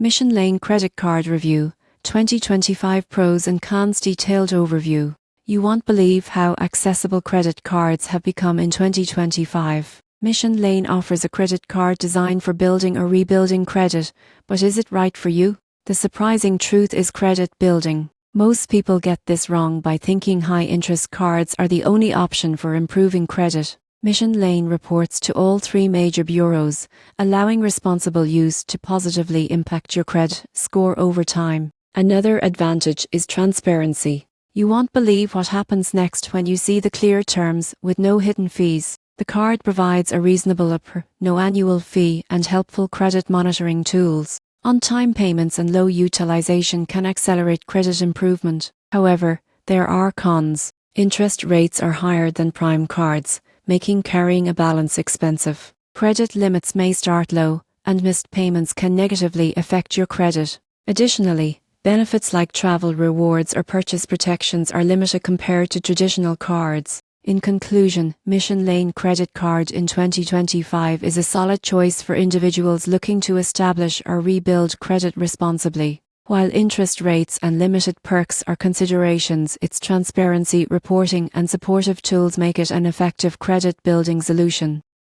Mission Lane Credit Card Review, 2025 Pros and Cons Detailed Overview. You won't believe how accessible credit cards have become in 2025. Mission Lane offers a credit card designed for building or rebuilding credit, but is it right for you? The surprising truth is credit building. Most people get this wrong by thinking high-interest cards are the only option for improving credit. Mission Lane reports to all three major bureaus, allowing responsible use to positively impact your credit score over time. Another advantage is transparency. You won't believe what happens next when you see the clear terms with no hidden fees. The card provides a reasonable APR, no annual fee, and helpful credit monitoring tools. On-time payments and low utilization can accelerate credit improvement. However, there are cons. Interest rates are higher than prime cards, making carrying a balance expensive. Credit limits may start low, and missed payments can negatively affect your credit. Additionally, benefits like travel rewards or purchase protections are limited compared to traditional cards. In conclusion, Mission Lane Credit Card in 2025 is a solid choice for individuals looking to establish or rebuild credit responsibly. While interest rates and limited perks are considerations, its transparency, reporting, and supportive tools make it an effective credit building solution.